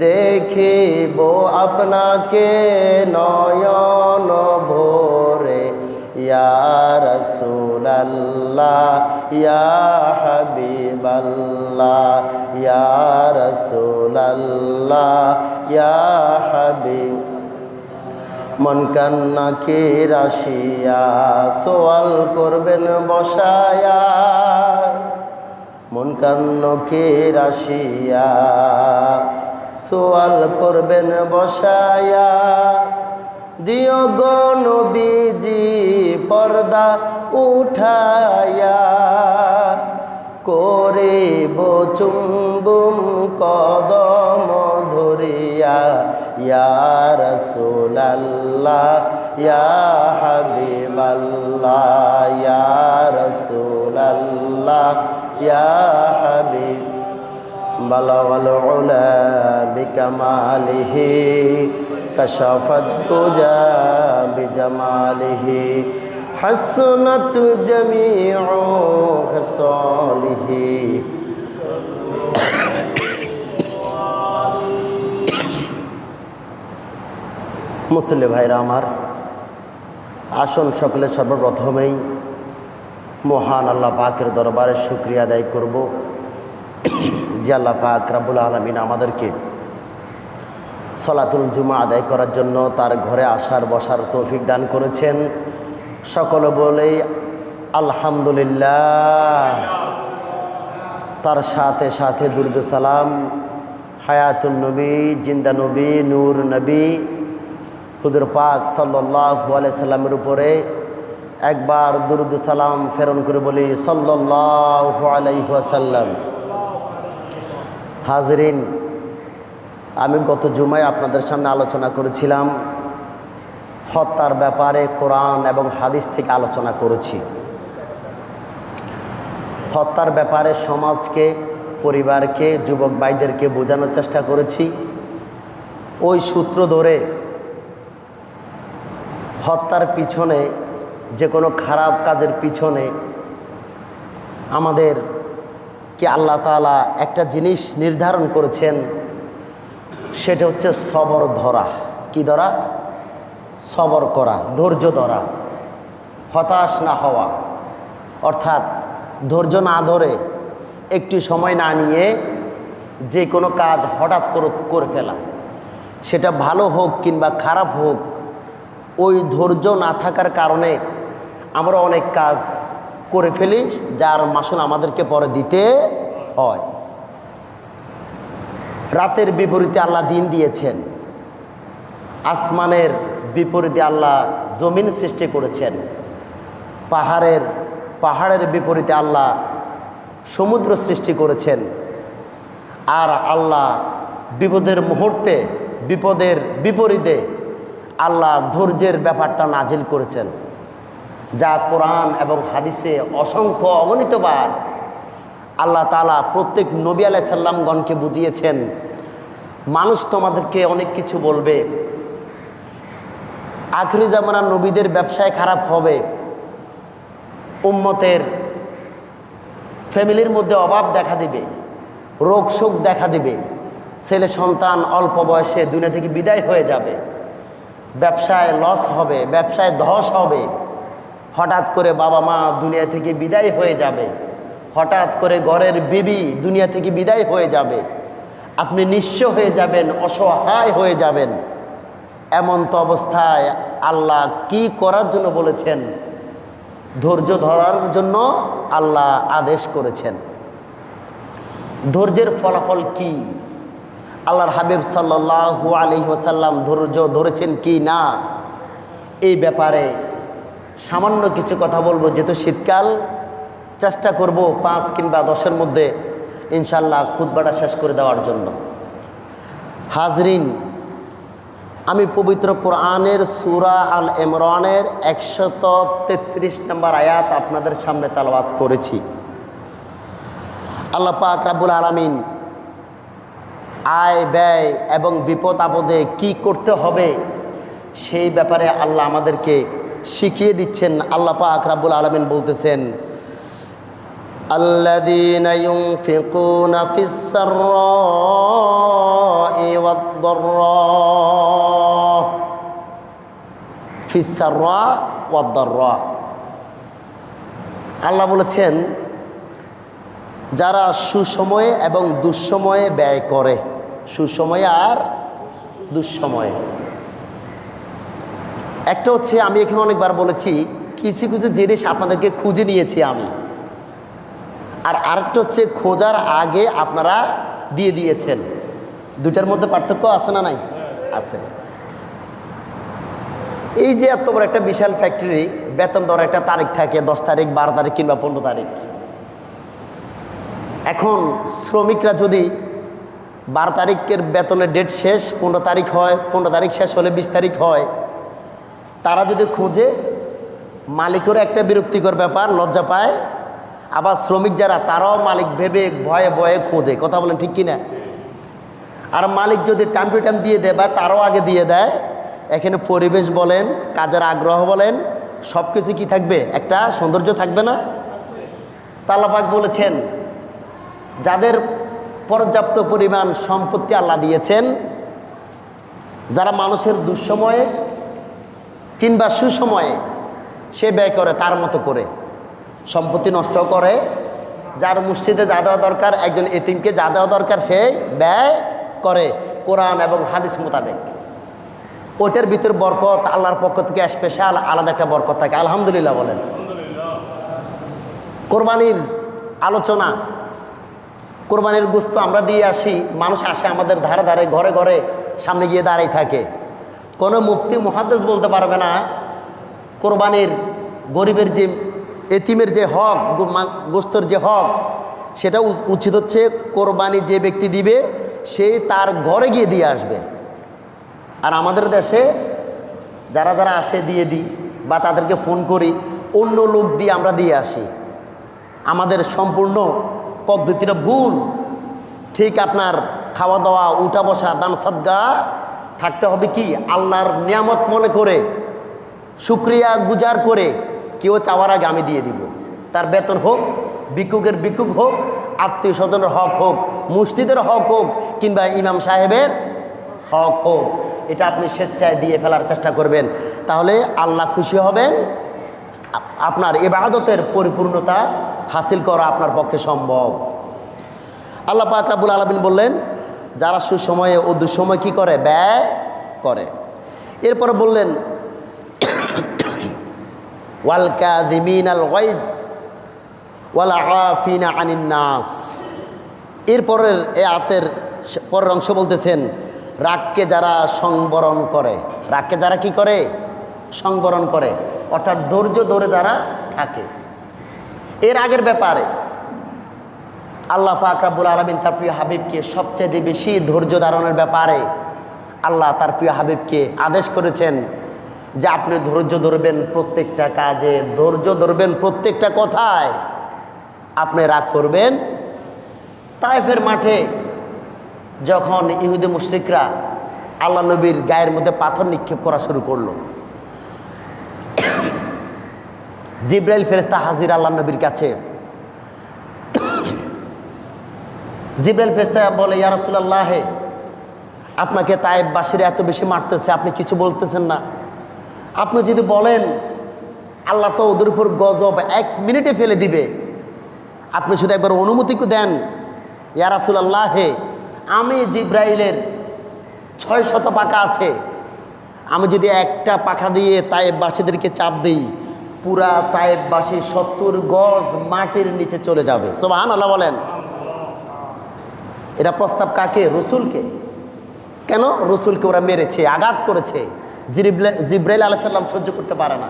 দেখিব আপনাকে নয়ন ভোরে, ইয়া রাসূলুল্লাহ ইয়া হাবিবাল্লাহ, ইয়া রাসূলুল্লাহ ইয়া হাবিব। মন কান্না কি রাশিয়া সোয়াল করবেন বসায়া, মন কান্না কি রাশিয়া সোয়াল করবেন বসায়া। দিও গো নবীজি পর্দা উঠায়া, করিব চুম্বন কদম ধরিয়া, ইয়া রাসূলুল্লাহ ইয়া হাবিবাল্লাহ, ইয়া রাসূলুল্লাহ ইয়া হাবিব। বালাগাল উলা বিকামালিহি কাশাফাত দুজা বিজামালিহি, হাসনাত জামিউ খাসালিহি। মুসলিম ভাইরা আমার, আসুন সকলে সর্বপ্রথমেই মহান আল্লাহ পাকের দরবারে শুকরিয়া আদায় করব যে আল্লাহ পাক রব্বুল আলামিন আমাদেরকে সলাতুল জুমা আদায় করার জন্য তার ঘরে আসার বসার তৌফিক দান করেছেন। সকলে বলেই আলহামদুলিল্লাহ। তার সাথে সাথে দুরূদ সালাম হায়াতুন নবী, জিন্দা নবী, নূর নবী হুজুর পাক সাল্লাল্লাহু আলাইহি সাল্লামের উপরে একবার দুরূদ সালাম প্রেরণ করে বলি সাল্লাল্লাহু আলাইহি ওয়াসাল্লাম। হাজরিন, আমি গত জুমায় আপনাদের সামনে আলোচনা করেছিলাম হত্যার ব্যাপারে কোরআন এবং হাদিস থেকে আলোচনা করেছি। হত্যার ব্যাপারে সমাজকে, পরিবারকে, যুবক ভাইদেরকে বোঝানোর চেষ্টা করেছি। ওই সূত্র ধরে হত্যার পিছনে, যে কোনো খারাপ কাজের পিছনে আমাদের কি আল্লাহ তাআলা একটা জিনিস নির্ধারণ করেছেন, সেটা হচ্ছে সবর ধরা। কি ধরা? সবর করা, ধৈর্য ধরা, হতাশ না হওয়া। অর্থাৎ ধৈর্য না ধরে, একটু সময় না নিয়ে যে কোনো কাজ হঠাৎ করে ফেলা, সেটা ভালো হোক কিংবা খারাপ হোক, ওই ধৈর্য না থাকার কারণে আমরা অনেক কাজ করে ফেলি, যার মাসুল আমাদেরকে পরে দিতে হয়। রাতের বিপরীতে আল্লাহ দিন দিয়েছেন, আসমানের বিপরীতে আল্লাহ জমিন সৃষ্টি করেছেন, পাহাড়ের বিপরীতে আল্লাহ সমুদ্র সৃষ্টি করেছেন। আর আল্লাহ বিপদের মুহূর্তে, বিপদের বিপরীতে আল্লাহ ধৈর্যের ব্যাপারটা নাজিল করেছেন, যা কোরআন এবং হাদিসে অসংখ্য অগণিতবার আল্লাহ তাআলা প্রত্যেক নবী আলাইহিস সালামগণকে বুঝিয়েছেন। মানুষ তোমাদেরকে অনেক কিছু বলবে, আখিরি জামানার নবীদের ব্যবসায় খারাপ হবে, উম্মতের ফ্যামিলির মধ্যে অভাব দেখা দিবে, রোগ শোক দেখা দিবে, ছেলে সন্তান অল্প বয়সে দুনিয়া থেকে বিদায় হয়ে যাবে, ব্যবসায় লস হবে, ব্যবসায় ধস হবে, হঠাৎ করে বাবা মা দুনিয়া থেকে বিদায় হয়ে যাবে, হঠাৎ করে ঘরের বিবি দুনিয়া থেকে বিদায় হয়ে যাবে, আপনি নিঃস্ব হয়ে যাবেন, অসহায় হয়ে যাবেন। এমন তো অবস্থায় আল্লাহ কি করার জন্য বলেছেন? ধৈর্য ধরার জন্য আল্লাহ আদেশ করেছেন। ধৈর্যের ফলাফল কি? আল্লাহর হাবিব সাল্লাল্লাহু আলাইহি ওয়াসাল্লাম ধৈর্য ধরেছেন কি না? এই ব্যাপারে সামান্য কিছু কথা বলবো, যেহেতু শীতকাল। চেষ্টা করব 5 কিংবা 10-এর মধ্যে ইনশাল্লাহ খুতবাটা শেষ করে দেওয়ার জন্য। হাজরিন, আমি পবিত্র কোরআনের সূরা আল ইমরানের 133 নম্বর আয়াত আপনাদের সামনে তেলাওয়াত করেছি। আল্লাহ পাক রব্বুল আলামিন আয় ব্যয় এবং বিপদ আপদে কি করতে হবে সেই ব্যাপারে আল্লাহ আমাদেরকে শিখিয়ে দিচ্ছেন। আল্লাহ পাক রব্বুল আলামিন বলতেছেন, আল্লাযীনা ইউনফিকুনা ফিস সাররাই ওয়াদ দাররা, ফিস সাররা ওয়াদ দাররা। আল্লাহ বলেছেন, যারা সুসময়ে এবং দুঃসময়ে ব্যয় করে, সুসময়ে আর দুঃসময়ে। একটা হচ্ছে, আমি এখানে অনেকবার বলেছি, কিছু কিছু জিনিস আপনাদেরকে খুঁজে নিয়েছি আমি, আর আরেকটা হচ্ছে খোঁজার আগে আপনারা দিয়ে দিয়েছেন। দুইটার মধ্যে পার্থক্য আছে না নাই? আছে। এই যে এত বড় একটা বিশাল ফ্যাক্টরি, বেতন দেওয়ার একটা তারিখ থাকে, 10 তারিখ, 12 তারিখ কিংবা 15 তারিখ। এখন শ্রমিকরা যদি 12 তারিখের বেতনের ডেট শেষ 15 তারিখ হয়, 15 তারিখ শেষ হলে 20 তারিখ হয়, তারা যদি খোঁজে, মালিকেরও একটা বিরক্তিকর ব্যাপার, লজ্জা পায়। আবার শ্রমিক যারা, তারাও মালিক ভেবে ভয়ে ভয়ে খোঁজে। কথা বলেন ঠিক কিনা? আর মালিক যদি টাইম টু টাইম দিয়ে দেয় বা তারাও আগে দিয়ে দেয়, এখানে পরিবেশ বলেন, কাজের আগ্রহ বলেন, সব কিছু কী থাকবে? একটা সৌন্দর্য থাকবে না? আল্লাহ পাক বলেছেন, যাদের পর্যাপ্ত পরিমাণ সম্পত্তি আল্লাহ দিয়েছেন, যারা মানুষের দুঃসময়ে কিংবা সুসময়ে সে ব্যয় করে তার মতো করে, সম্পত্তি নষ্ট করে, যার মসজিদে যা দেওয়া দরকার, একজন এতিমকে যা দেওয়া দরকার সে ব্যয় করে কোরআন এবং হাদিস মোতাবেক। ওইটার ভিতর বরকত আল্লাহর পক্ষ থেকে স্পেশাল আলাদা একটা বরকত থাকে। আলহামদুলিল্লাহ বলেন। কোরবানির আলোচনা, কোরবানির গোশত আমরা দিয়ে আসি, মানুষ আসে আমাদের ধারে ধারে, ঘরে ঘরে সামনে গিয়ে দাঁড়াই থাকে। কোনো মুফতি মুহাদ্দিস বলতে পারবে না কোরবানির গরিবের যে এতিমের যে হক, গোশতের যে হক, সেটা উচিত হচ্ছে কোরবানি যে ব্যক্তি দিবে সে তার ঘরে গিয়ে দিয়ে আসবে। আর আমাদের দেশে যারা যারা আসে দিয়ে দিই, বা তাদেরকে ফোন করি, অন্য লোক দিয়ে আমরা দিয়ে আসি। আমাদের সম্পূর্ণ পদ্ধতিটা ভুল। ঠিক আপনার খাওয়া দাওয়া, উঠা বসা, দান সাদগা থাকতে হবে কি আল্লাহর নিয়ামত মনে করে, শুকরিয়া গুজার করে। কেউ চাওয়ার আগে আমি দিয়ে দিব। তার বেতন হোক, ভিক্ষুকের ভিক্ষুক হোক, আত্মীয় স্বজনের হক হোক, মসজিদের হক হোক, কিংবা ইমাম সাহেবের হক হোক, এটা আপনি স্বেচ্ছায় দিয়ে ফেলার চেষ্টা করবেন। তাহলে আল্লাহ খুশি হবেন, আপনার ইবাদতের পরিপূর্ণতা হাসিল করা আপনার পক্ষে সম্ভব। আল্লাহ পাক রব্বুল আলামিন বললেন, যারা সুসময়ে ও দুঃসময় কি করে? ব্যয় করে। এরপরে বললেন, ওয়াল কাযিমিনাল গায়জ ওয়াল আফিনা আনিন নাস। এরপরের এই আয়াতের পরের অংশ বলতেছেন, রাগকে যারা সংবরণ করে। রাগকে যারা কি করে? সংবরণ করে, অর্থাৎ ধৈর্য ধরে যারা থাকে। এর আগের ব্যাপারে আল্লাহ পাক রব্বুল আলামিন তার প্রিয় হাবিবকে সবচেয়ে বেশি ধৈর্য ধারণের ব্যাপারে আল্লাহ তার প্রিয় হাবিবকে আদেশ করেছেন যে আপনি ধৈর্য ধরবেন প্রত্যেকটা কাজে, ধৈর্য ধরবেন প্রত্যেকটা কথায়। আপনি রাগ করবেন। তায়েফের মাঠে যখন ইহুদি মুশরিকরা আল্লাহ নবীর গায়ের মধ্যে পাথর নিক্ষেপ করা শুরু করলো, জিব্রাইল ফেরেশতা হাজির আল্লাহ নবীর কাছে। জিব্রাইল ফেরেশতা বলে, ইয়া রাসূলুল্লাহ, আপনাকে তায়েফবাসীরা এত বেশি মারতেছে, আপনি কিছু বলতেছেন না। আপনি যদি বলেন আল্লাহ তো ওদের উপর গজব 1 মিনিটে ফেলে দিবে, আপনি শুধু একবার অনুমতি দেন। ইয়া রাসূলুল্লাহ, আমি জিব্রাইলের 600 পাখা আছে, আমি যদি একটা পাখা দিয়ে তায়েফবাসীদেরকে চাপ দিই, পুরা তায়েফবাসী 70 গজ মাটির নিচে চলে যাবে। সুবহানাল্লাহ বলেন। এটা প্রস্তাব কাকে? রসুলকে। কেন? রসুলকে ওরা মেরেছে, আঘাত করেছে, জিব্রাইল আলাইহিস সালাম সহ্য করতে পারে না।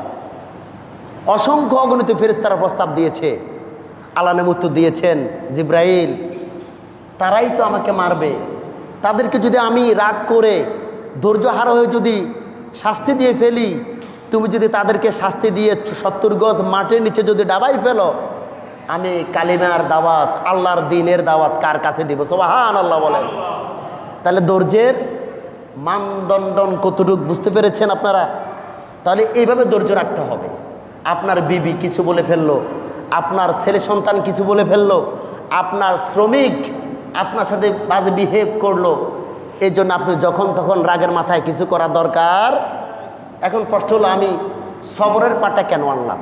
অসংখ্য অগণিত ফেরেশতারা প্রস্তাব দিয়েছে, আল্লাহ নবী উত্তর দিয়েছেন, জিব্রাইল তারাই তো আমাকে মারবে, তাদেরকে যদি আমি রাগ করে ধৈর্য হারা হয়ে যদি শাস্তি দিয়ে ফেলি, তুমি যদি তাদেরকে শাস্তি দিয়ে 70 গজ মাটির নিচে যদি ডাবাই ফেলো, আমি কালিমার দাওয়াত, আল্লাহর দ্বীনের দাওয়াত কার কাছে দিব? সুবহানাল্লাহ বলেন। তাহলে ধৈর্যের মানদণ্ড কতটুকু বুঝতে পেরেছেন আপনারা? তাহলে এইভাবে ধৈর্য রাখতে হবে। আপনার বিবি কিছু বলে ফেললো, আপনার ছেলে সন্তান কিছু বলে ফেললো, আপনার শ্রমিক আপনার সাথে বাজে বিহেভ করলো, এই জন্য আপনি যখন তখন রাগের মাথায় কিছু করা দরকার। এখন প্রশ্ন হলো, আমি সবরের পাটা কেন আনলাম?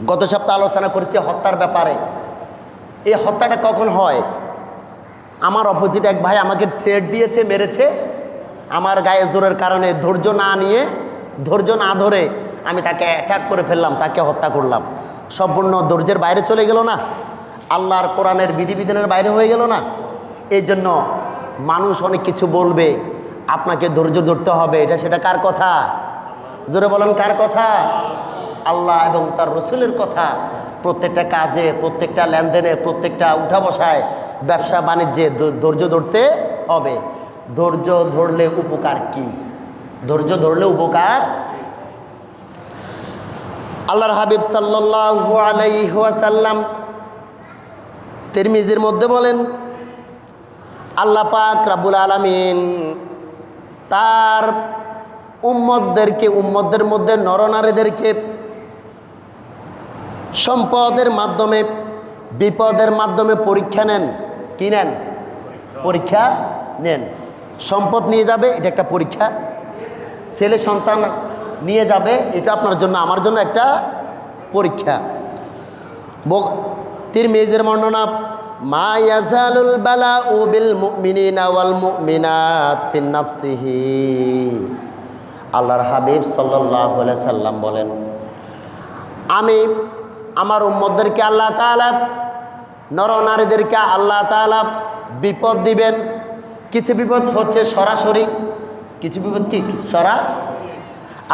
গত সপ্তাহে আলোচনা করেছি হত্যার ব্যাপারে। এই হত্যাটা কখন হয়? আমার অপোজিট এক ভাই আমাকে থ্রেট দিয়েছে, মেরেছে, আমার গায়ে জোরের কারণে ধৈর্য না নিয়ে, ধৈর্য না ধরে আমি তাকে অ্যাটাক করে ফেললাম, তাকে হত্যা করলাম। সম্পূর্ণ ধৈর্যের বাইরে চলে গেল না? আল্লাহর কোরআনের বিধিবিধানের বাইরে হয়ে গেল না? এই জন্য মানুষ অনেক কিছু বলবে, আপনাকে ধৈর্য ধরতে হবে। এটা সেটা কার কথা? জোরে বলেন, কার কথা? আল্লাহ এবং তার রসুলের কথা। প্রত্যেকটা কাজে, প্রত্যেকটা লেনদেনে, প্রত্যেকটা উঠা বসায়, ব্যবসা বাণিজ্যে ধৈর্য ধরতে হবে। ধৈর্য ধরলে উপকার কি? ধৈর্য ধরলে উপকার, আল্লাহর হাবিব সাল্লাল্লাহু আলাইহি ওয়াসাল্লাম তিরমিজির মধ্যে বলেন, আল্লাহ পাক রব্বুল আলামিন তার উম্মতদের মধ্যে নরনারীদেরকে সম্পদের মাধ্যমে, বিপদের মাধ্যমে পরীক্ষা নেন। কি নেন? পরীক্ষা নেন। সম্পদ নিয়ে যাবে, এটা একটা পরীক্ষা। ছেলে সন্তান নিয়ে যাবে, এটা আপনার জন্য, আমার জন্য একটা পরীক্ষা। তিরমিজির বর্ণনা, মা ইয়াজালুল বালাউ বিল মুমিনিনা ওয়াল মুমিনাত ফি নাফসিহি। আল্লাহর হাবিব সাল্লাল্লাহু আলাইহি সাল্লাম বলেন, আমি আমার উম্মতদেরকে আল্লাহ তাআলা, নরনারীদেরকে আল্লাহ তাআলা বিপদ দিবেন। কিছু বিপদ হচ্ছে সরাসরি, কিছু বিপদ কি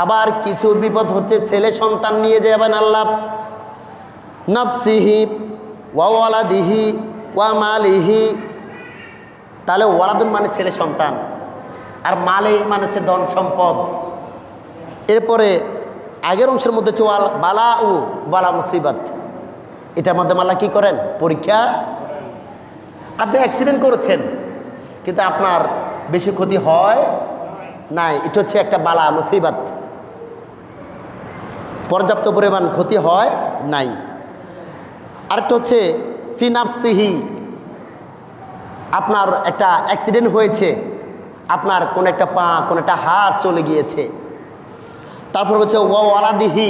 আবার কিছু বিপদ হচ্ছে ছেলে সন্তান নিয়ে যাবেন আল্লাহ। নাফসিহি ওয়া ওয়ালাদিহি ওয়া মালিহি। তাহলে ওয়ালাদুন মানে ছেলে সন্তান, আর মালে মানে হচ্ছে ধন সম্পদ। এরপরে আগের অংশের মধ্যে হচ্ছে বালা ও বালা মুসিবত। এটার মধ্যে মাল্লা কি করেন? পরীক্ষা। আপনি অ্যাক্সিডেন্ট করেছেন কিন্তু আপনার বেশি ক্ষতি হয় নাই, এটা হচ্ছে একটা বালা মুসিবত, পর্যাপ্ত পরিমাণ ক্ষতি হয় নাই। আরেকটা হচ্ছে ফি নাফসিহি, আপনার একটা অ্যাক্সিডেন্ট হয়েছে, আপনার কোন একটা পা, কোন একটা হাত চলে গিয়েছে। তারপর হচ্ছে ওয়ালাদিহি,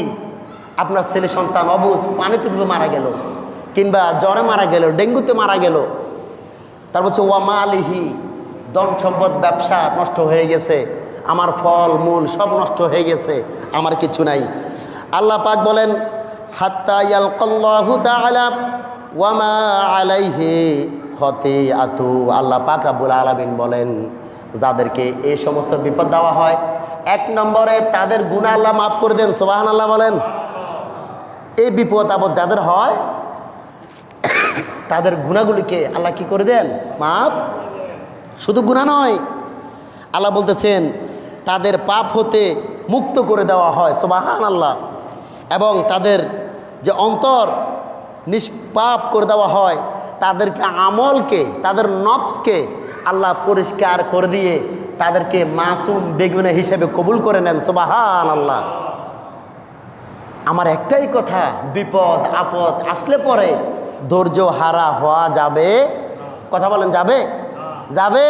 আপনার ছেলে সন্তান অবুঝ পানিতে ডুবে মারা গেল, কিংবা জ্বরে মারা গেল, ডেঙ্গুতে মারা গেল। তারপর হচ্ছে ওয়া মালিহি, ধন সম্পদ ব্যবসা নষ্ট হয়ে গেছে, আমার ফল মূল সব নষ্ট হয়ে গেছে, আমার কিছু নাই। আল্লাহ পাক বলেন, হাত্তা ইয়ালকাল্লাহু তাআলা ওয়া মা আলাইহি খতিআতু। আল্লাহ পাক রব্বুল আলামিন বলেন, যাদেরকে এই সমস্ত বিপদ দেওয়া হয়, 1 নম্বরে তাদের গুনাহ আল্লাহ মাফ করে দেন। সুবহানাল্লাহ বলেন। এই বিপদ আপদ যাদের হয়, তাদের গুনাহগুলিকে আল্লাহ কি করে দেন? মাফ। শুধু গুনাহ নয়, আল্লাহ বলতেছেন তাদের পাপ হতে মুক্ত করে দেওয়া হয়। সুবহানাল্লাহ। এবং তাদের যে অন্তর নিষ্পাপ করে দেওয়া হয়, তাদেরকে আমলকে, তাদের নফসকে আল্লাহ পরিষ্কার করে দিয়ে তাদেরকে মাসুম বেগুনে হিসেবে কবুল করে নেন। সুবহানাল্লাহ। আমার একটাই কথা, বিপদ আপদ আসলে পরে ধৈর্য হারা হওয়া যাবে? কথা বলেন, যাবে? যাবে।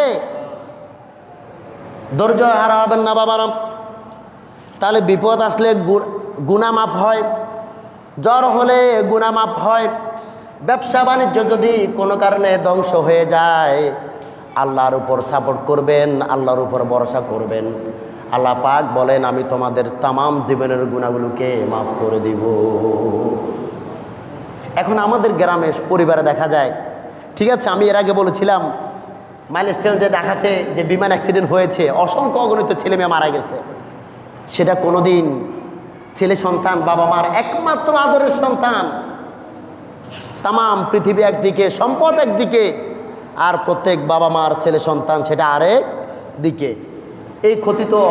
ধৈর্য হারা হবেন না বাবারা। তাহলে বিপদ আসলে গুনাহ মাফ হয়, জ্বর হলে গুনাহ মাফ হয়, ব্যবসা বাণিজ্য যদি কোনো কারণে ধ্বংস হয়ে যায়, আল্লাহর উপর সাপোর্ট করবেন, আল্লাহর উপর ভরসা করবেন। আল্লাহ পাক বলেন, আমি তোমাদের তামাম জীবনের গুনাহগুলোকে মাফ করে দিব। এখন আমাদের গ্রামে পরিবারে দেখা যায়, ঠিক আছে, আমি এর আগে বলেছিলাম মাইলস্টোন যে ঢাকাতে যে বিমান অ্যাক্সিডেন্ট হয়েছে, অসংখ্য অগণিত ছেলেমেয়ে মারা গেছে। সেটা কোনোদিন ছেলে সন্তান বাবা মার একমাত্র আদরের সন্তান, তাম পৃথিবী একদিকে, সম্পদ একদিকে, আর প্রত্যেক বাবা মার ছেলে সন্তান সেটা আরেক দিকে। এই ক্ষতি তো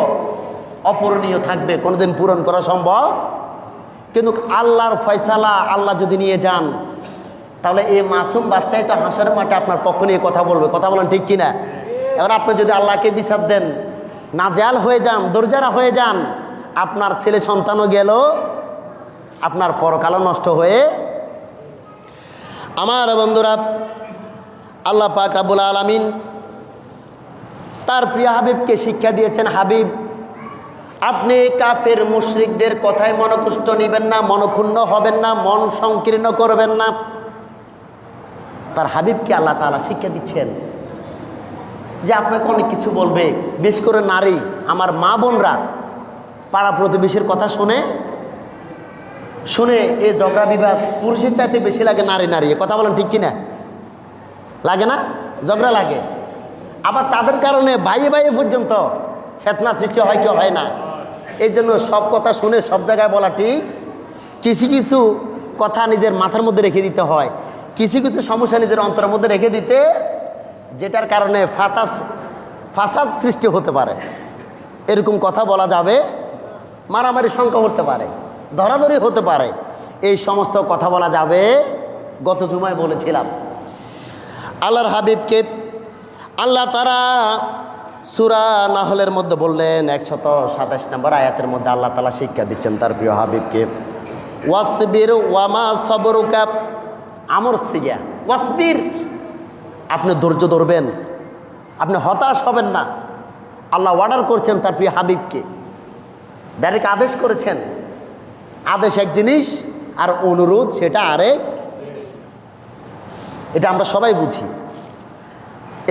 অপূরণীয় থাকবে, কোনোদিন পূরণ করা সম্ভব। কিন্তু আল্লাহর ফয়সালা আল্লাহ যদি নিয়ে যান, তাহলে এই মাসুম বাচ্চাই তো হাসরের মাঠে আপনার পক্ষ নিয়ে কথা বলবে। কথা বলেন ঠিক কিনা? এবার আপনি যদি আল্লাহকে বিচার দেন, নাজাল হয়ে যান, দরজারা হয়ে যান, আপনার ছেলে সন্তানও গেল, আপনার পরকালও নষ্ট হয়ে। আমার বন্ধুরা, আল্লাহ পাক রব্বুল আলামিন তার প্রিয় হাবিবকে শিক্ষা দিয়েছেন, হাবিব আপনি কাফের মুশরিকদের কথায় মনকুষ্ট নেবেন না, মনক্ষুণ্ণ হবেন না, মন সংকীর্ণ করবেন না। তার হাবিবকে আল্লাহ তাআলা শিক্ষা দিচ্ছেন যে আপনাকে অনেক কিছু বলবে, বিশেষ করে নারী, আমার মা বোনরা পাড়া প্রতিবেশীর কথা শুনে শুনে এই ঝগড়া বিবাদ পুরুষের চাইতে বেশি লাগে নারী নারী। কথা বলেন ঠিক কিনা? লাগে না? ঝগড়া লাগে। আবার তাদের কারণে ভাইয়ে ভাইয়ে পর্যন্ত ফিতনা সৃষ্টি হয় কি হয় না? এই জন্য সব কথা শুনে সব জায়গায় বলা ঠিক। কিছু কিছু কথা নিজের মাথার মধ্যে রেখে দিতে হয়, কিছু কিছু সমস্যা নিজের অন্তরের মধ্যে রেখে দিতে, যেটার কারণে ফাসাদ সৃষ্টি হতে পারে। এরকম কথা বলা যাবে, মারামারি সংখ্যা হতে পারে, ধরাধরি হতে পারে, এই সমস্ত কথা বলা যাবে। গত জুমায় বলেছিলাম আল্লাহর হাবিবকে আল্লাহ তারা সূরা নাহলের মধ্যে বললেন 127 নম্বর আয়াতের মধ্যে আল্লাহ তাআলা শিক্ষা দিচ্ছেন তার প্রিয় হাবিবকে, ওয়াসবির ওয়ামা সবরুকা, আমর সিগা ওয়াসবির, আপনি ধৈর্য ধরবেন, আপনি হতাশ হবেন না। আল্লাহ অর্ডার করছেন তার প্রিয় হাবিবকে, ডাইরেক্ট আদেশ করেছেন। আদেশ এক জিনিস আর অনুরোধ সেটা আরেক, এটা আমরা সবাই বুঝি।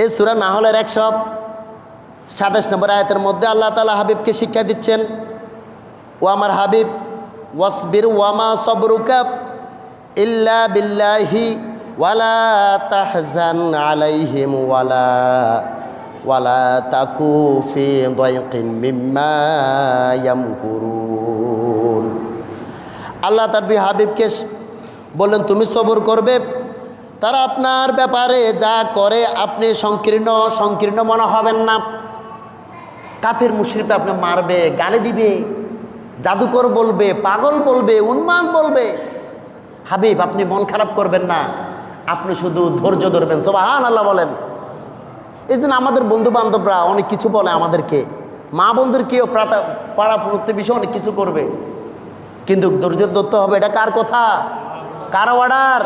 এই সূরা নাহলের 127 নম্বর আয়াতের মধ্যে আল্লাহ তাআলা হাবিবকে শিক্ষা দিচ্ছেন, ও আমার হাবিব ওয়াসবির ওয়ামা সবরুকা ইল্লা বিল্লাহি ওয়ালা তাহজান আলাইহিম ওয়ালা তাকু ফি দায়কিন মিম্মা ইয়ামকুরুন। আল্লাহ তার প্রিয় হাবিবকে বললেন তুমি সবর করবে, তারা আপনার ব্যাপারে যা করে আপনি সংকীর্ণ মনে হবেন না। কাফের মুশরিকরা আপনি মারবে, গালি দিবে, জাদুকর বলবে, পাগল বলবে, উন্মাদ বলবে, হাবিব আপনি মন খারাপ করবেন না, আপনি শুধু ধৈর্য ধরবেন। সুবহানাল্লাহ বলেন। এই জন্য আমাদের বন্ধু বান্ধবরা অনেক কিছু বলে আমাদেরকে, মা বন্ধুরকেও পাড়া প্রতিবেশী অনেক কিছু করবে, কিন্তু ধৈর্য ধরতে হবে। এটা কার কথা? কার অর্ডার?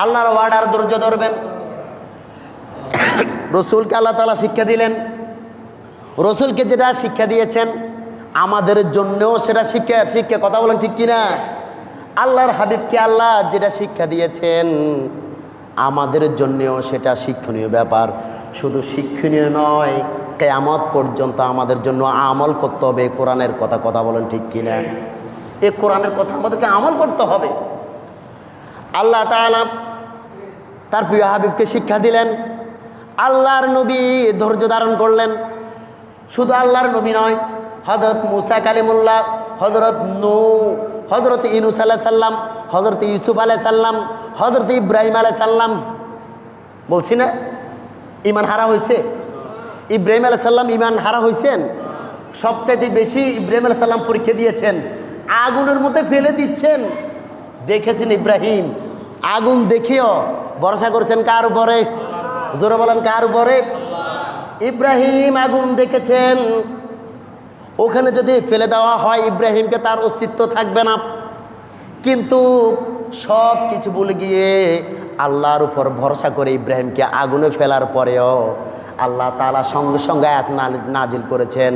আল্লাহর অর্ডার। ধৈর্য ধরবেন। রসুলকে আল্লাহ তাআলা শিক্ষা দিলেন, রসুলকে যেটা শিক্ষা দিয়েছেন আমাদের জন্যও সেটা শিক্ষা। কথা বলেন ঠিক কিনা? আল্লাহর হাবিবকে আল্লাহ যেটা শিক্ষা দিয়েছেন আমাদের জন্যও সেটা শিক্ষণীয় ব্যাপার। শুধু শিক্ষণীয় নয়, কিয়ামত পর্যন্ত আমাদের জন্য আমল করতে হবে কোরআনের কথা। কথা বলেন ঠিক কিনা? এই কোরআনের কথা আমাদেরকে আমল করতে হবে। আল্লাহ তাআলা তার প্রিয় হাবিবকে শিক্ষা দিলেন, আল্লাহর নবী ধৈর্য ধারণ করলেন। শুধু আল্লাহর নবী নয়, হযরত মুসা কালিমুল্লাহ, হযরত নূহ, হযরত ইউনূস আলাইহিস সালাম, হযরত ইউসুফ আলাইহিস সালাম, হযরত ইব্রাহিম আলাইহিস সালাম, বলছি না ঈমান হারা হয়েছে। ইব্রাহিম আলাইহিস সালাম ঈমান হারা হয়েছেন। সবচাইতে বেশি ইব্রাহিম আলাইহিস সালাম পরীক্ষা দিয়েছেন, আগুনের মধ্যে ফেলে দিচ্ছেন। দেখেছেন ইব্রাহিম আগুন দেখেও ভরসা করছেন কার উপরে? জোরে বলেন কার উপরে? ইব্রাহিম আগুন দেখেছেন, ওখানে যদি ফেলে দেওয়া হয় ইব্রাহিমকে, তার অস্তিত্ব থাকবে না। কিন্তু সব কিছু ভুলে গিয়ে আল্লাহর উপর ভরসা করে ইব্রাহিমকে আগুনে ফেলার পরেও আল্লাহ তাআলা সঙ্গে সঙ্গে আয়াত নাজিল করেছেন,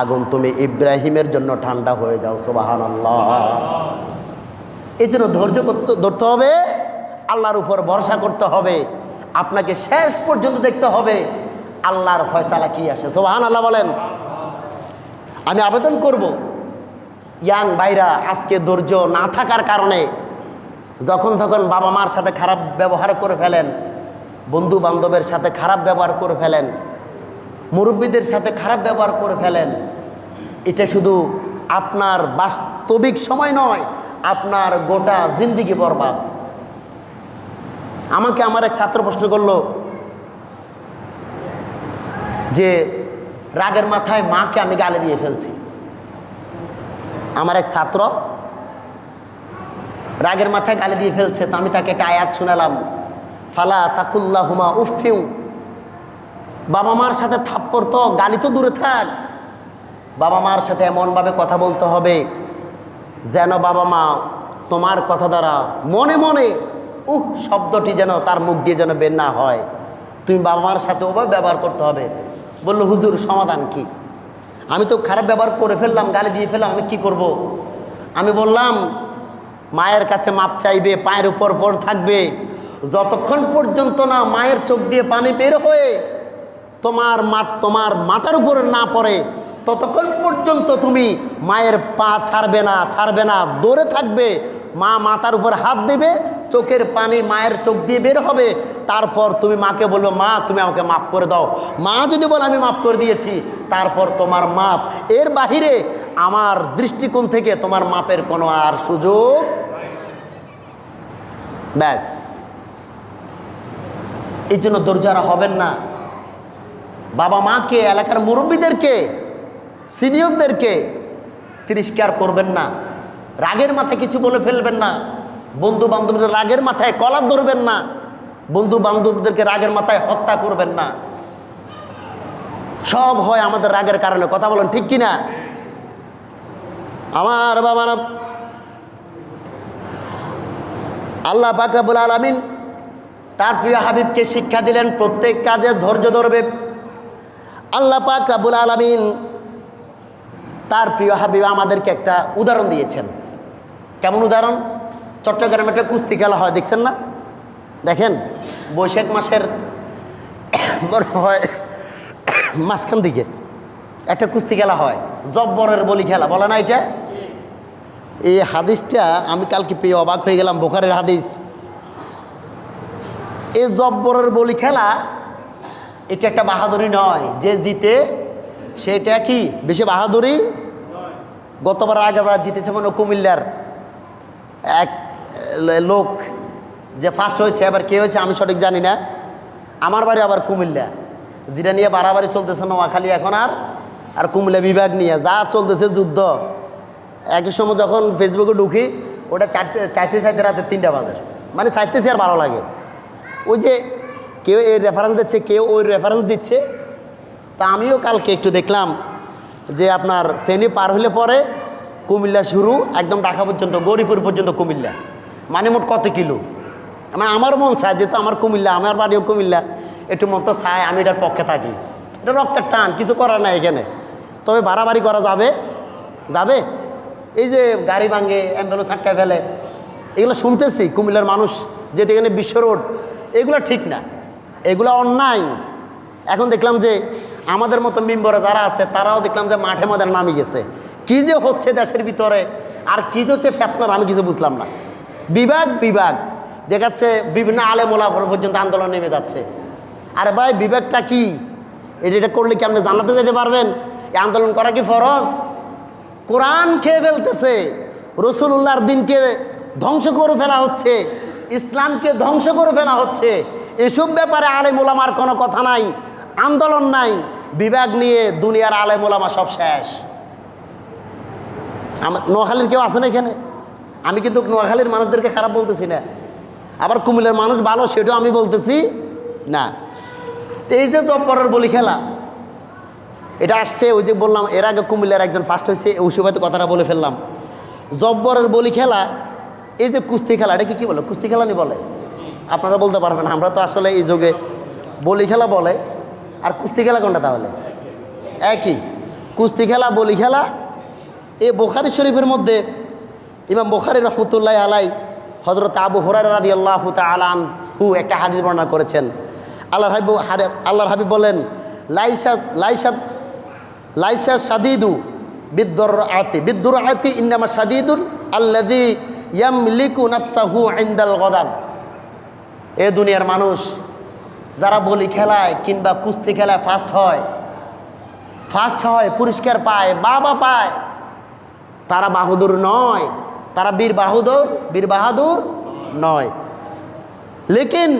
আগুন তুমি ইব্রাহিমের জন্য ঠান্ডা হয়ে যাও। সুবহানাল্লাহ। এই জন্য ধৈর্য ধরতে হবে, আল্লাহর উপর ভরসা করতে হবে, আপনাকে শেষ পর্যন্ত দেখতে হবে আল্লাহর ফয়সালা কি আসে। সুবহানাল্লাহ বলেন। আমি আবেদন করব ইয়াং ভাইরা, আজকে ধৈর্য না থাকার কারণে যখন তখন বাবা মার সাথে খারাপ ব্যবহার করে ফেলেন, বন্ধু বান্ধবের সাথে খারাপ ব্যবহার করে ফেলেন, মুরব্বীদের সাথে খারাপ ব্যবহার করে ফেলেন, এটা শুধু আপনার বাস্তবিক সময় নয়, আপনার গোটা জিন্দিগি বরবাদ। আমাকে আমার এক ছাত্র প্রশ্ন করলো যে রাগের মাথায় মাকে আমি গালি দিয়ে ফেলছি। আমার এক ছাত্র রাগের মাথায় গালি দিয়ে ফেলছে, তো আমি তাকে একটা আয়াত শোনালাম, ফালা তাকুল্লাহুমা উফিউ। বাবা মার সাথে থাপ্পড় তো, গালি তো দূরে থাক, বাবা মার সাথে এমনভাবে কথা বলতে হবে যেন বাবা মা তোমার কথা দ্বারা মনে মনে শব্দটি যেন তার মুখ দিয়ে যেন বের না হয়। তুমি বাবা মার সাথে ওভাবে ব্যবহার করতে হবে। বললো হুজুর সমাধান কি? আমি তো খারাপ ব্যবহার করে ফেললাম, গালি দিয়ে ফেললাম, আমি কি করব? আমি বললাম মায়ের কাছে মাপ চাইবে, পায়ের উপর পড়ে থাকবে, যতক্ষণ পর্যন্ত না মায়ের চোখ দিয়ে পানি বের হয়ে তোমার মাথার উপরে না পড়ে ততক্ষণ পর্যন্ত তুমি মায়ের পা ছাড়বে না, দৌড়ে থাকবে। মা মাথার উপর হাত দেবে, চোখের পানি মায়ের চোখ দিয়ে বের হবে, তারপর তুমি মাকে বলবে মা তুমি আমাকে মাফ করে দাও। মা যদি বলে আমি মাফ করে দিয়েছি, তারপর তোমার মাপ। এর বাহিরে আমার দৃষ্টিকোণ থেকে তোমার মাপের কোনো আর সুযোগ ব্যাস। এই জন্য ধৈর্য হবেন না। বাবা মাকে, এলাকার মুরব্বীদেরকে, সিনিয়রদেরকে তিরস্কার করবেন না, রাগের মাথায় কিছু বলে ফেলবেন না। বন্ধু বান্ধবদের রাগের মাথায় কলার ধরবেন না, বন্ধু বান্ধবদেরকে রাগের মাথায় হত্যা করবেন না। সব হয় আমাদের রাগের কারণে। কথা বলেন ঠিক কিনা? আমার বাবারা, আল্লাহ পাক রব্বুল আলামিন তার প্রিয় হাবিবকে শিক্ষা দিলেন প্রত্যেক কাজে ধৈর্য ধরবে। আল্লাহ পাক রব্বুল আলামিন তার প্রিয় হাবিব আমাদেরকে একটা উদাহরণ দিয়েছেন। কেমন উদাহরণ? চট্টগ্রামে একটা কুস্তি খেলা হয়, দেখছেন না? দেখেন বৈশাখ মাসের মনে হয় মাঝখান দিকে একটা কুস্তি খেলা হয়, জব্বরের বলি খেলা বলে না এটা? এই হাদিসটা আমি কালকে পেয়ে অবাক হয়ে গেলাম, বুখারীর হাদিস। এই জব্বরের বলি খেলা এটা একটা বাহাদুরি নয়, যে জিতে সেটা কি বেশি বাহাদুরি? গতবার আগেবার জিতেছে মনে কুমিল্লার এক লোক, যে ফার্স্ট হয়েছে। এবার কে হয়েছে আমি সঠিক জানি না। আমার বাড়ি আবার কুমিল্লা, যেটা নিয়ে বাড়াবাড়ি চলতেছে নোয়াখালী এখন আর কুমিল্লা বিভাগ নিয়ে যা চলতেছে যুদ্ধ। একই সময় যখন ফেসবুকে ঢুকি, ওটা চাইতে রাতে 3টা বাজে, মানে চাইতেছে আর ভালো লাগে। ওই যে কেউ এই রেফারেন্স দিচ্ছে, কেউ ওই রেফারেন্স দিচ্ছে। তা আমিও কালকে একটু দেখলাম যে আপনার ফেনী পার হলে পরে কুমিল্লা শুরু, একদম ঢাকা পর্যন্ত, গৌরীপুর পর্যন্ত কুমিল্লা, মানে মোট কত কিলো। মানে আমার মন চায়, যেহেতু আমার কুমিল্লা, আমার বাড়িও কুমিল্লা, একটু মন তো চায় আমি এটার পক্ষে থাকি। এটা রক্তের টান, কিছু করার নাই এখানে। তবে বাড়াবাড়ি করা যাবে? এই যে গাড়ি ভাঙে, অ্যাম্বুলেন্স আটকায় ফেলে, এগুলো শুনতেছি। কুমিল্লার মানুষ যেহেতু এখানে বিশ্ব রোড, এগুলো ঠিক না, এগুলো অন্যায়। এখন দেখলাম যে আমাদের মতো মেম্বাররা যারা আছে তারাও দেখলাম যে মাঠে মধ্যে নামে গেছে। কী যে হচ্ছে দেশের ভিতরে, আর কী যে হচ্ছে ফেতনার, আমি কিছু বুঝলাম না। বিভাগ দেখাচ্ছে, বিভিন্ন আলেম ওলামা পর্যন্ত আন্দোলন নেমে যাচ্ছে। আরে ভাই বিভাগটা কি? এটা করলে কি আপনি জান্নাতে যেতে পারবেন? এই আন্দোলন করা কি ফরজ? কোরআন খেয়ে ফেলতেছে, রসুলুল্লাহর দিনকে ধ্বংস করে ফেলা হচ্ছে, ইসলামকে ধ্বংস করে ফেলা হচ্ছে। এসব ব্যাপারে আলেম ওলামার কোনো কথা নাই, আন্দোলন নাই। বিভাগ নিয়ে দুনিয়ার আলেম ওলামা সব শেষ। আমার নোয়াখালীর কেউ আছে না এখানে? আমি কিন্তু নোয়াখালীর মানুষদেরকে খারাপ বলতেছি না, আবার কুমিল্লার মানুষ ভালো সেটাও আমি বলতেছি না। এই যে জব্বরের বলি খেলা, এটা আসছে, ওই যে বললাম এর আগে কুমিল্লার একজন ফার্স্ট হয়েছে, ওই সময় কথাটা বলে ফেললাম। জব্বরের বলি খেলা, এই যে কুস্তি খেলা, এটাকে কী বলে? কুস্তি খেলা নি বলে? আপনারা বলতে পারবেন, আমরা তো আসলে এই যুগে বলি খেলা বলে। আর কুস্তি খেলা কোনটা তাহলে? একই, কুস্তি খেলা বলি খেলা। এই বুখারী শরীফের মধ্যে ইমাম বুখারী রহমতুল্লাহ আলাই হযরত আবু হুরায়রা রাদিয়াল্লাহু তাআলা আনহু একটা হাদিস বর্ণনা করেছেন। আল্লাহর হাবিব বলেন, লাইসা শাদীদু বিদ্দুরআতি ইন্নামা শাদীদুল আল্লাযী ইয়ামলিকু নাফসাহু ইনদাল গদাব। এ দুনিয়ার মানুষ যারা বলি খেলায় কিংবা কুস্তি খেলায় ফার্স্ট হয়, ফার্স্ট হয়, পুরস্কার পায়, বাবা পায়, তারা বাহাদুর নয়, তারা বীর বাহাদুর নয়। লেকিন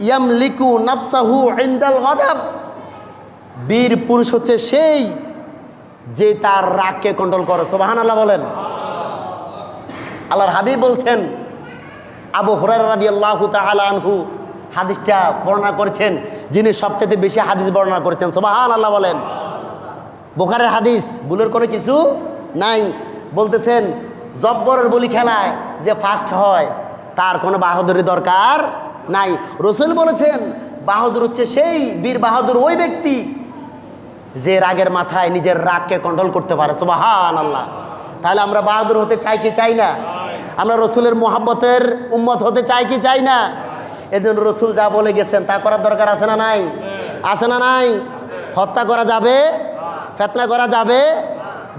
ইয়ামলিকু নাফসাহু ইনদাল গাদাব, বীর পুরুষ হচ্ছে সেই যে তার রাগকে কন্ট্রোল করে। সুবহানাল্লাহ বলেন। আল্লাহর হাবিব বলছেন, আবু হুরায়রা রাদিয়াল্লাহু তাআলা আনহু হাদিসটা বর্ণনা করেছেন, যিনি সবচেয়ে বেশি হাদিস বর্ণনা করেছেন। সুবহানাল্লাহ বলেন। বুখারীর হাদিস, ভুলের কোনো কিছু নাই। বলতেছেন জব্বরের বলি খেলায় যে ফার্স্ট হয় তার কোনো বাহাদুরি দরকার নাই। রাসূল বলেছেন বাহাদুর হচ্ছে সেই বীর বাহাদুর ওই ব্যক্তি যে রাগের মাথায় নিজের রাগকে কন্ট্রোল করতে পারে। সুবহানাল্লাহ। তাহলে আমরা বাহাদুর হতে চাই কি চাই না? আমরা রসুলের মোহাব্বতের উম্মত হতে চাই কি চাই না? এজন্য রসুল যা বলে গেছেন তা করার দরকার আছে না নাই? আছে না নাই? হত্যা করা যাবে, ফিতনা করা যাবে,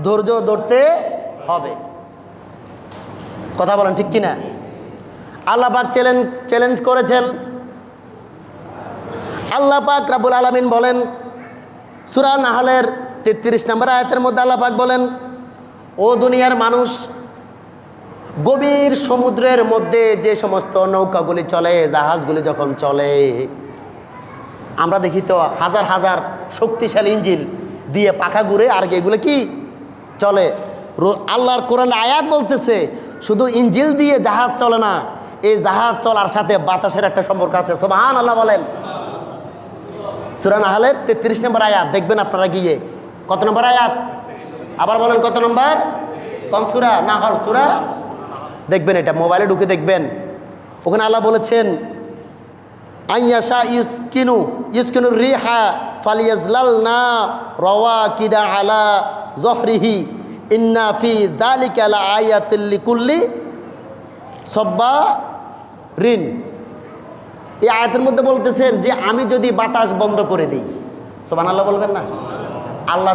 ধৈর্য ধরতে হবে। কথা বলেন ঠিক কিনা? আল্লাহ পাক চ্যালেঞ্জ করেছেন। আল্লাহ পাক রব্বুল আলামিন বলেন সূরা নাহলের 33 নম্বর আয়াতের মধ্যে আল্লাহ পাক বলেন, ও দুনিয়ার মানুষ, গভীর সমুদ্রের মধ্যে যে সমস্ত নৌকাগুলি চলে, জাহাজগুলি যখন চলে, আমরা দেখি তো হাজার হাজার শক্তিশালী ইঞ্জিন দিয়ে পাখা ঘুরে, আর এগুলো কি চলে। আল্লাহর কোরআন আয়াত বলতেছে শুধু ইঞ্জিন দিয়ে জাহাজ চলে না, এই জাহাজ চলার সাথে বাতাসের একটা সম্পর্ক আছে। সুবহানাল্লাহ বলেন। সূরা নাহলের 33 নম্বর আয়াত দেখবেন আপনারা গিয়ে। কত নম্বর আয়াত? আবার বলেন কত নম্বর? কোন সূরা? নাহল সূরা। দেখবেন, এটা মোবাইলে ঢুকে দেখবেন। ওখানে আল্লাহ বলেছেন আইয়াশা ইউসকিনু রিহা ফালিয়াজলালনা রাওয়াকিদা আলা যহরিহি ইন্না ফি যালিকা লাআয়াতিল লিকুল্লি সাব্বারিন। এই আয়াতের মধ্যে বলতেছেন যে আমি যদি বাতাস বন্ধ করে দিই, সুবহানাল্লাহ বলবেন না? আল্লাহ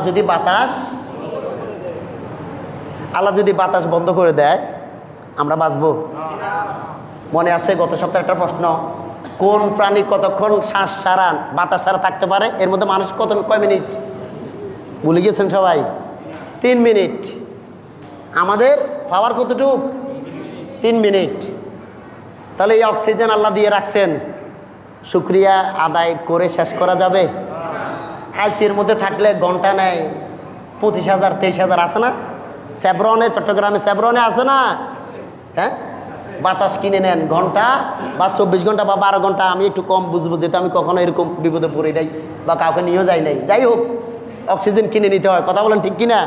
যদি বাতাস বন্ধ করে দেয়, আমরা বাঁচবো? মনে আছে গত সপ্তাহে একটা প্রশ্ন, কোন প্রাণী কতক্ষণ শ্বাস ছাড়া বাতাস ছাড়া থাকতে পারে? এর মধ্যে মানুষ কয় মিনিট? ভুলে গেছেন সবাই? 3 মিনিট। আমাদের পাওয়ার কতটুক? 3 মিনিট। তাহলে এই অক্সিজেন আল্লাহ দিয়ে রাখছেন, শুকরিয়া আদায় করে শেষ করা যাবে? আইসির মধ্যে থাকলে ঘন্টা নেয় 25,000 23,000 আছে না? সেব্রনে, চট্টগ্রামে সেব্রনে আছে না? হ্যাঁ, বাতাস কিনে নেন ঘন্টা বা 24 ঘন্টা বা 12 ঘন্টা। আমি একটু কম বুঝবো, যেহেতু আমি কখনো এরকম বিপদে পড়ি নাই বা কাউকে নিয়েও যাই নাই। যাই হোক, অক্সিজেন কিনে নিতে হয়। কথা বলেন ঠিক কিনা?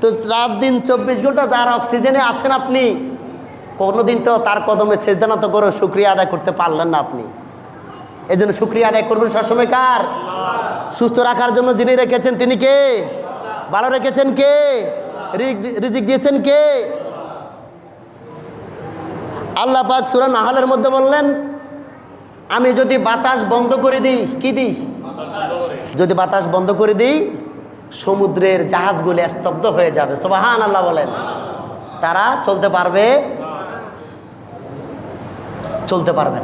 তো রাত দিন 24 ঘন্টা যার অক্সিজেনে আছেন আপনি, কোনোদিন তো তার কদমে সেজদা তো করে শুকরিয়া আদায় করতে পারলেন না আপনি। এই জন্য শুকরিয়া আদায় করবেন সবসময় কার? সুস্থ রাখার জন্য যিনি রেখেছেন তিনি কে? ভালো রেখেছেন কে? রিজিক দিয়েছেন কে? আল্লাহ পাক সূরা নাহলের মধ্যে বললেন আমি যদি বাতাস বন্ধ করে দিই, কি দিই? যদি বাতাস বন্ধ করে দিই, সমুদ্রের জাহাজগুলি স্তব্ধ হয়ে যাবে। সুবহানাল্লাহ বলেন। তারা চলতে পারবে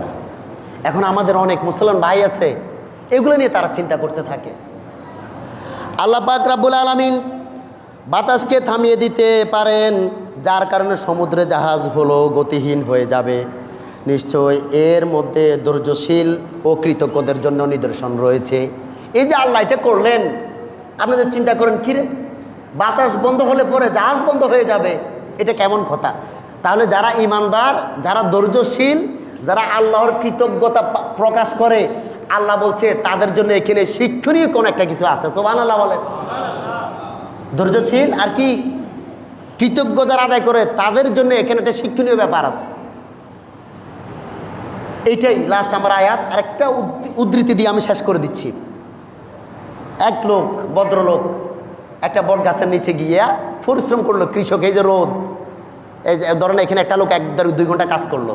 না। এখন আমাদের অনেক মুসলমান ভাই আছে, এগুলো নিয়ে তারা চিন্তা করতে থাকে। আল্লাহ পাক রব্বুল আলামিন বাতাসকে থামিয়ে দিতে পারেন, যার কারণে সমুদ্রে জাহাজ হলো গতিহীন হয়ে যাবে। নিশ্চয় এর মধ্যে ধৈর্যশীল ও কৃতজ্ঞদের জন্য নিদর্শন রয়েছে। এই যে আল্লাহ এটা করলেন, আপনাদের চিন্তা করেন, কিরে বাতাস বন্ধ হলে পরে জাহাজ বন্ধ হয়ে যাবে, এটা কেমন কথা? তাহলে যারা ইমানদার, যারা ধৈর্যশীল, যারা আল্লাহর কৃতজ্ঞতা প্রকাশ করে, আল্লাহ বলছে তাদের জন্য এখানে শিক্ষণীয় কোন একটা কিছু আছে। সুবহানাল্লাহ বলেন। ধৈর্যশীল আর কি কৃতজ্ঞ যারা আদায় করে, তাদের জন্য এখানে একটা শিক্ষণীয় ব্যাপার আছে। এইটাই লাস্ট আমার আয়াত। আর একটা উদ্ধৃতি দিয়ে আমি শেষ করে দিচ্ছি। এক লোক, ভদ্রলোক, একটা বট গাছের নিচে গিয়া পরিশ্রম করলো। কৃষক, এই যে রোদ, এই যে ধরেন এখানে একটা লোক 1-2 ঘন্টা কাজ করলো,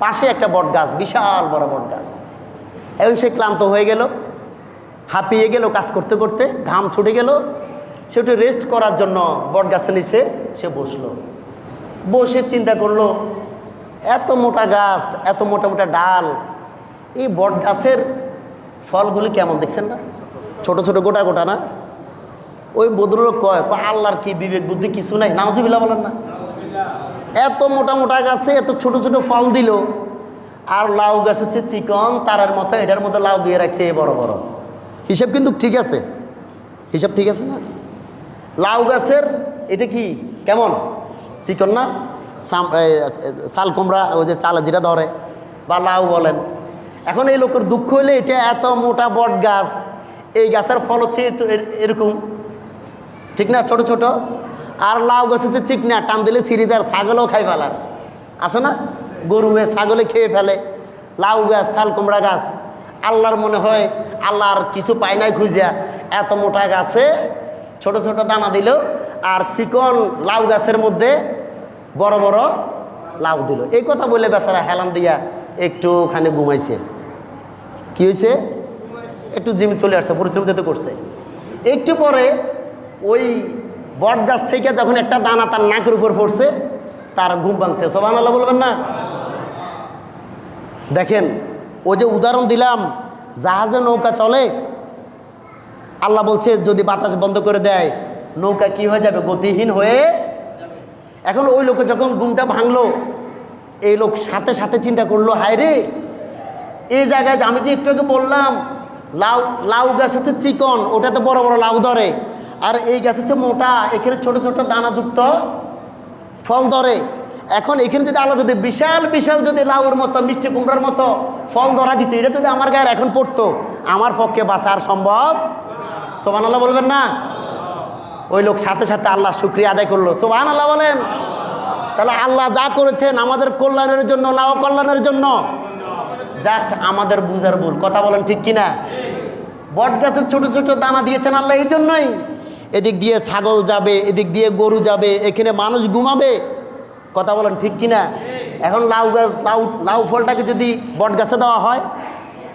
পাশে একটা বট গাছ, বিশাল বড় বট গাছ। এবং সে ক্লান্ত হয়ে গেল, হাঁপিয়ে গেল কাজ করতে করতে, ঘাম ছুটে গেল। সে একটু রেস্ট করার জন্য বট গাছের নিচে সে বসলো। বসে চিন্তা করলো, এত মোটা গাছ, এত মোটা মোটা ডাল, এই বট গাছের ফলগুলি কেমন দেখছেন না? ছোট ছোট গোটা গোটা না? ওই ভদ্রলোক কয় আল্লাহর কি বিবেক বুদ্ধি কিছু নাই? নাউজুবিল্লাহ বলেন না। এত মোটা মোটা গাছে এত ছোট ছোট ফল দিল, আর লাউ গাছ হচ্ছে চিকন তারের মতো, এটার মধ্যে লাউ দিয়ে রাখছে এ বড় বড়। হিসাব কিন্তু ঠিক আছে, হিসাব ঠিক আছে না? লাউ গাছের এটা কি কেমন চিকন না? চাল কুমড়া ওই যে চাল যেটা ধরে বা লাউ বলেন। এখন এই লোকের দুঃখ হলে এটা এত মোটা বট গাছ, এই গাছের ফল হচ্ছে এরকম, ঠিক না, ছোট ছোট। আর লাউ গাছ হচ্ছে চিকনা, টান দিলে সিরিজ, আর ছাগলও খাই ফেলার আছে না, গরু ছাগলে খেয়ে ফেলে। লাউ গাছ চাল কুমড়া গাছ, আল্লাহর মনে হয় আল্লাহর কিছু পায় নাই খুঁজিয়া এত মোটা গাছে ছোট ছোট দানা দিল, আর চিকন লাউ গাছের মধ্যে বড় বড় লাউ দিল। এই কথা বলে বেচারা হেলান দিয়া একটুখানি ঘুমাইছে। কি হয়েছে? একটু জিম চলে আসছে, পরিশ্রম যেতে করছে। একটু পরে ওই বট গাছ থেকে যখন একটা দানা তার নাকের উপর পড়ছে, তার ঘুম ভাঙছে। সুবহানাল্লাহ বলবেন না? দেখেন, ও যে উদাহরণ দিলাম, জাহাজে নৌকা চলে, আল্লাহ বলছে যদি বাতাস বন্ধ করে দেয় নৌকা কি হয়ে যাবে? গতিহীন হয়ে। এখন ওই লোকে যখন ঘুমটা ভাঙলো, এই লোক সাথে সাথে চিন্তা করলো, হায় রে, এই জায়গায় আমি যে একটু আগে বললাম লাউ গাছ হচ্ছে চিকন, ওটাতে বড় বড় লাউ ধরে, আর এই গাছ হচ্ছে মোটা, এখানে ছোট ছোট দানাযুক্ত ফল ধরে। এখন এখানে যদি আল্লাহ যদি বিশাল বিশাল যদি লাউর মতো মিষ্টি কুমড়ার মতো ফল ধরা দিত, এটা যদি আমার গায়ে এখন পড়তো, আমার পক্ষে বাঁচার সম্ভব। সুবহানাল্লাহ বলবেন না? ওই লোক সাথে সাথে আল্লাহর শুকরিয়া আদায় করলো। সুবহানাল্লাহ বলেন। তাহলে আল্লাহ যা করেছেন আমাদের কল্যাণের জন্য না অকল্যাণের জন্য? জাস্ট আমাদের বুঝার ভুল। কথা বলেন ঠিক কিনা? বট গাছের ছোট ছোট দানা দিয়েছেন আল্লাহ এই জন্যই, এদিক দিয়ে ছাগল যাবে, এদিক দিয়ে গরু যাবে, এখানে মানুষ ঘুমাবে। কথা বলেন ঠিক কিনা? এখন লাউ গাছ লাউ ফলটাকে যদি বট গাছে দেওয়া হয়,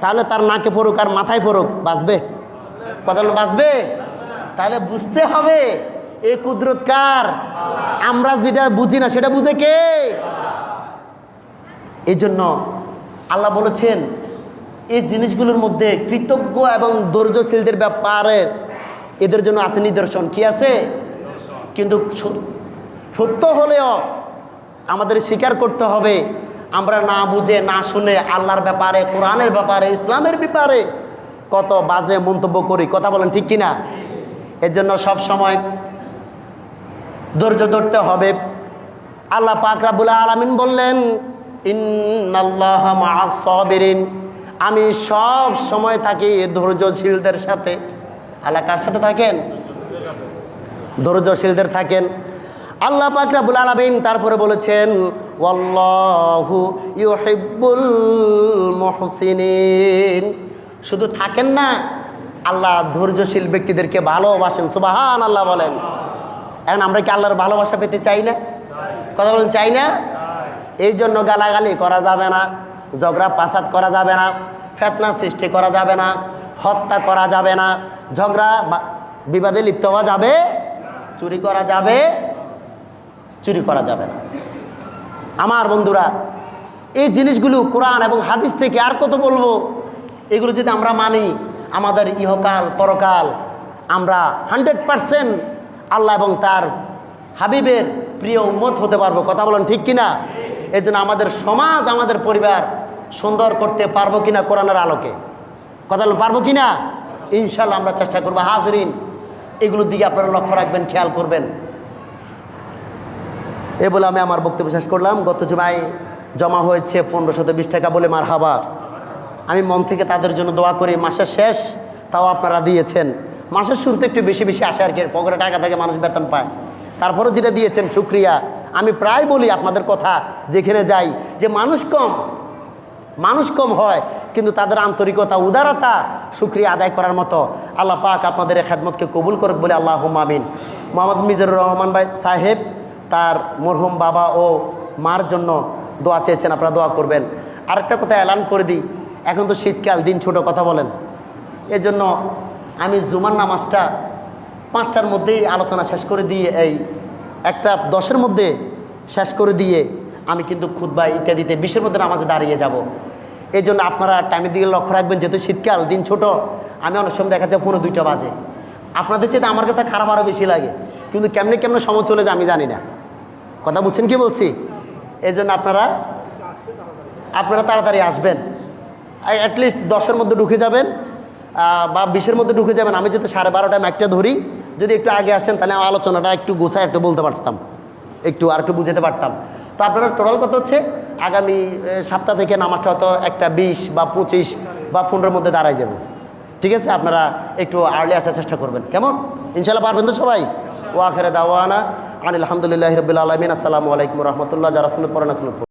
তাহলে তার নাকে পড়ুক আর মাথায় পড়ুক, বাঁচবে? কথা বলে বাঁচবে? তাহলে বুঝতে হবে এই কুদরত কার? আমরা যেটা বুঝি না সেটা বুঝে কে? এই জন্য আল্লাহ বলেছেন এই জিনিসগুলোর মধ্যে কৃতজ্ঞ এবং ধৈর্যশীলদের ব্যাপারে এদের জন্য আছে নিদর্শন। কি আছে? কিন্তু সত্য হলেও আমাদের স্বীকার করতে হবে, আমরা না বুঝে না শুনে আল্লাহর ব্যাপারে, কোরআনের ব্যাপারে, ইসলামের ব্যাপারে কত বাজে মন্তব্য করি। কথা বলেন ঠিক কিনা? এর জন্য সব সময় ধৈর্য ধরতে হবে। আল্লাহ পাক রব্বুল আলামিন বললেন, ইন্নাল্লাহা মাআস সাবিরিন, আমি সব সময় থাকি ধৈর্যশীলদের সাথে। আল্লাহ কার সাথে থাকেন? ধৈর্যশীলদের থাকেন। আল্লাহ পাক রব্বুল আলামিন তারপরে বলেছেন, ওয়াল্লাহু ইউহিব্বুল মুহসিনিন। শুধু থাকেন না, আল্লাহ ধৈর্যশীল ব্যক্তিদেরকে ভালোবাসেন। সুবহানাল্লাহ বলেন। এখন আমরা কি আল্লাহর ভালোবাসা পেতে চাই না? কথা বলেন, চাই না? এই জন্য গালাগালি করা যাবে না, ঝগড়া পাসাদ করা যাবে না, ফিতনা সৃষ্টি করা যাবে না, হত্যা করা যাবে না, ঝগড়া বিবাদে লিপ্ত হওয়া যাবে, চুরি করা যাবে না। আমার বন্ধুরা, এই জিনিসগুলো কোরআন এবং হাদিস থেকে আর কত বলবো, এগুলো যদি আমরা মানি, আমাদের ইহকাল পরকাল আমরা 100% আল্লাহ এবং তার হাবিবের প্রিয় উম্মত হতে পারবো। কথা বলেন ঠিক কিনা? এই জন্য আমাদের সমাজ, আমাদের পরিবার সুন্দর করতে পারবো কিনা কোরআনের আলোকে? কথা বলেন, পারবো কিনা? ইনশাল্লাহ আমরা চেষ্টা করবো। হাজরিন, এগুলোর দিকে আপনারা লক্ষ্য রাখবেন, খেয়াল করবেন। এ বলে আমি আমার বক্তব্য শেষ করলাম। গত জুমায় জমা হয়েছে 1520 টাকা বলে মারহাবা। আমি মন থেকে তাদের জন্য দোয়া করি। মাসের শেষ, তাও আপনারা দিয়েছেন। মাসের শুরুতে একটু বেশি বেশি আসে আর কি, পকেটে টাকা থেকে মানুষ বেতন পায়, তারপরে যেটা দিয়েছেন শুকরিয়া। আমি প্রায় বলি আপনাদের কথা, যেখানে যাই, যে মানুষ কম হয়, কিন্তু তাদের আন্তরিকতা, উদারতা শুকরিয়া আদায় করার মতো। আল্লাহ পাক আপনাদের এই খেদমতকে কবুল করুক বলে আল্লাহুম্মা আমিন। মোহাম্মদ মিজানুর রহমান ভাই সাহেব তার মরহুম বাবা ও মার জন্য দোয়া চেয়েছেন, আপনারা দোয়া করবেন। আরেকটা কথা এলান করে দিই, এখন তো শীতকাল, দিন ছোট, কথা বলেন। এজন্য আমি জুমার নামাজটা 5টার মধ্যেই আলোচনা শেষ করে দিয়ে, এই 1:10-এর মধ্যে শেষ করে দিয়ে আমি কিন্তু খুতবা ইত্যাদিতে 20-এর মধ্যে নামাজে দাঁড়িয়ে যাব। এই জন্য আপনারা টাইমের দিকে লক্ষ্য রাখবেন, যেহেতু শীতকাল, দিন ছোট। আমি অনেক সময় দেখা যায় 1:02 বাজে, আপনাদের চেয়ে আমার কাছে খারাপ আরও বেশি লাগে, কিন্তু কেমনে কেমনে সময় চলে যায় আমি জানি না। কথা বুঝছেন কি বলছি? এই জন্য আপনারা তাড়াতাড়ি আসবেন, অ্যাটলিস্ট 10-এর মধ্যে ঢুকে যাবেন বা 20-এর মধ্যে ঢুকে যাবেন। আমি যদি 12:30 মাইকটা ধরি, যদি একটু আগে আসেন তাহলে আলোচনাটা একটু গোছায় একটু বলতে পারতাম, আর একটু বুঝাতে পারতাম। তো আপনারা টোটাল কত হচ্ছে, আগামী সপ্তাহ থেকে নামাজটা হয়তো একটা 20 বা 25 বা 15-এর মধ্যে দাঁড়ায় যাবে। ঠিক আছে, আপনারা একটু আর্লি আসার চেষ্টা করবেন, কেমন? ইনশাল্লাহ পারবেন তো সবাই? ওয়া আখিরু দাওয়ানা আনিল হামদুলিল্লাহি রাব্বিল আলামিন। আসসালামু আলাইকুম ওয়া রাহমাতুল্লাহ। যারা শুনে পড়েন শুনুন।